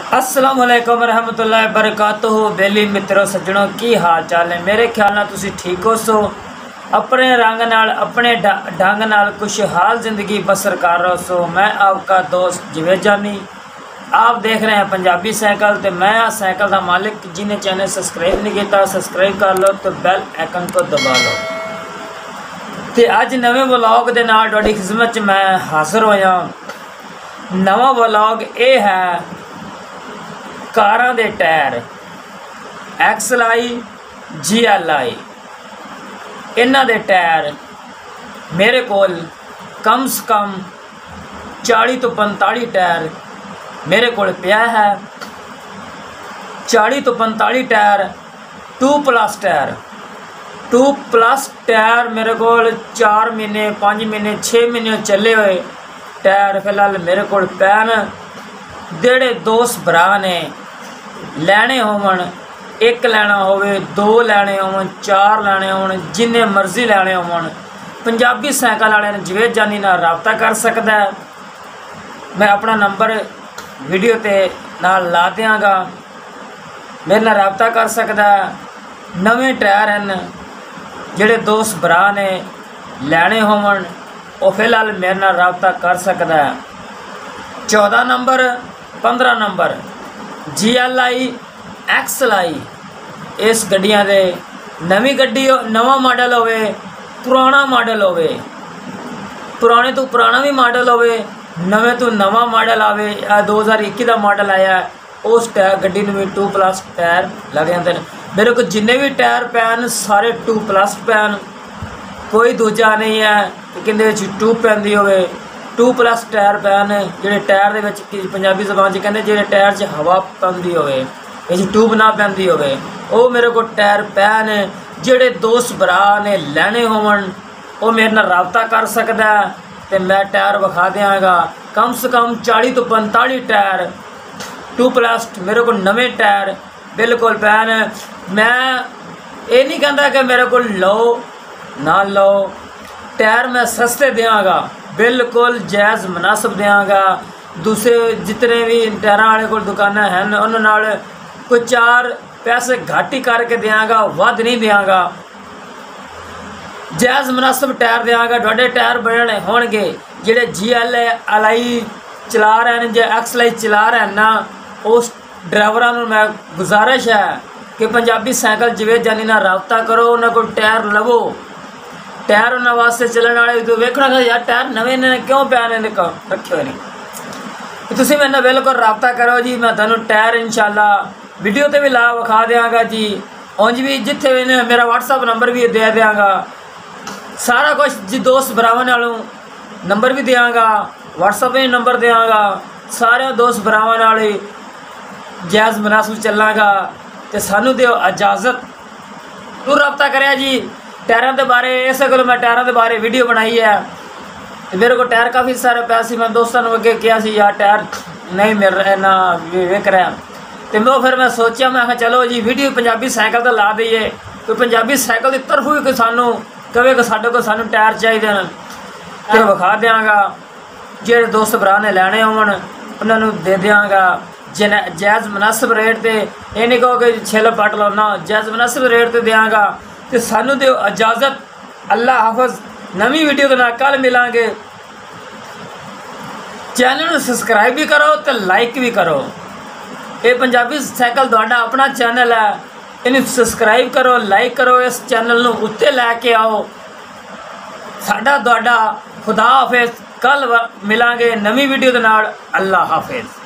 अस्सलाम वालेकुम रहमतुल्लाहि बरकातुहू। बेली मित्रों सज्जनों की हाल चाल है। मेरे ख्याल नाल तुसी ठीक हो सो, अपने रंग नाल अपने ढंग नाल खुशहाल जिंदगी बसर कर रहे सो। मैं आपका दोस्त जवेद जानी, आप देख रहे हैं पंजाबी साइकिल। तो मैं आ साइकिल का मालिक। जिन्हें चैनल सब्सक्राइब नहीं किया सब्सक्राइब कर लो, तो बैल आइकन को दबा लो। तो अज नवे व्लॉग के नाल तुहाडी खिदमत च मैं हाजिर होया। नवा व्लॉग ये है कारां दे टायर XLI GLI। इन्हां दे टायर मेरे कोल कम से कम 40 तो 45 टायर मेरे कोल पिया है। 40 तो 45 टायर 2+ टायर 2+ टायर मेरे कोल 4 महीने 5 महीने 6 महीने चले हुए टायर फिलहाल मेरे कोल पैन। जेड़े दोस्त भरा ने लैने होवन, एक लैना होवे, 2 लैने होवन, 4 लैने होवन, जिन्ने मर्जी लैने होवन, पंजाबी साइकिल वाले ने जवेद जानी नाल रबता कर सकता है। मैं अपना नंबर वीडियो ते नाल ला देंगा, मेरे नाल रबता कर सकता है। नवे टायर हैं जेड़े दोस्त भरा ने लैने होवन वो फिलहाल मेरे नाल रबता कर सकता है। 14 नंबर 15 नंबर GLI XLI इस गड्डियां दे नवी गड्डी नवा मॉडल होवे, पुराना मॉडल होवे, पुराने तो पुराना भी मॉडल होवे, नवे तो नवा मॉडल आवे। 2021 का मॉडल आया उस टायर गड्डी में भी 2+ टायर लग जाते हैं। मेरे को जिन्ने भी टायर पैन सारे 2+ पैन, कोई दूजा नहीं है कि किंदे 2 पैंदी होवे। 2+ टायर पैन जोड़े टायर दे विच पंजाबी ज़बान च कहते जो टायर च हवा पैंदी होवे, ट्यूब ना पैंदी होवे, वो मेरे को टायर पैन जोड़े दोस्त भरा ने लैने होवन वो मेरे नाल रबता कर सकता है। तो मैं टायर विखा देंगा कम से कम 40 तो 45 टायर 2+ मेरे को नवे टायर बिल्कुल पैन। मैं ये नहीं कहता कि मेरे को लो ना लो, टायर मैं सस्ते देंगा, बिल्कुल जायज़ मुनासिब देंगा। दूसरे जितने भी टायर वाले को दुकाना हैं उन्होंने नाल कोई 4 पैसे घट ही करके देंगा, वध नहीं देंगा, जायज़ मुनासिब टायर देंगा। थोड़े टायर बने होंगे जोड़े GLI चला रहे हैं जो XLI चला रहे हैं ना, उस ड्राइवरों को मैं गुजारिश है कि पंजाबी साइकिल जवेद जानी नाल रबता करो, उन्होंने को टायर लवो। टायर उन्होंने वास्ते चलने वाले तो वेखना यार टायर नवे ने क्यों पैन रखे हुए नहीं। तुम मेरे नाल बिल्कुल रबता करो जी, मैं तुहानू टायर इंशाल्लाह वीडियो ते भी ला विखा देंगा जी। उंज भी जिथे भी ने मेरा WhatsApp नंबर भी दे देंगा, सारा कुछ जी दोस्त भरावां नालों नंबर भी देंगा, WhatsApp में नंबर देंगा, सारे दोस्त भरावां नाल जायज़ मुनासिब चलांगा। तो सानू दिओ इजाज़त, तू रबता करिया जी। टायरों के बारे इस गलो मैं टायरों के बारे वीडियो बनाई है। तो मेरे को टायर काफ़ी सारे पैसे मैं दोस्तों ने अगे किया सी यार टायर नहीं मिल रहे ना विक रहा। तो मैं फिर मैं सोचा मैं चलो जी वीडियो पंजाबी साइकिल तो ला दईए, कोई पंजाबी साइकिल की तरफ भी कोई सानू कहे कि साढ़े को सानू टायर चाहिए तो विखा देंगा। जो दोस्त भरा ने लैने होवन उन्होंने दे देंगा जायज़ मुनासिब रेट से। ये नहीं कहो कि छिल पट लो ना, जायज़ मुनासिब रेट से देंगा। तो सानू दो इजाज़त, अल्लाह हाफिज़। नवी वीडियो के नाल कल मिलांगे। चैनल को सब्सक्राइब भी करो तो लाइक भी करो। ये पंजाबी साइकिल तुहाडा अपना चैनल है, इन्हें सब्सक्राइब करो, लाइक करो, इस चैनल को उत्ते लैके आओ। साडा तुहाडा खुदा हाफिज़। कल मिलांगे नवी वीडियो के नाल। अल्लाह हाफिज़।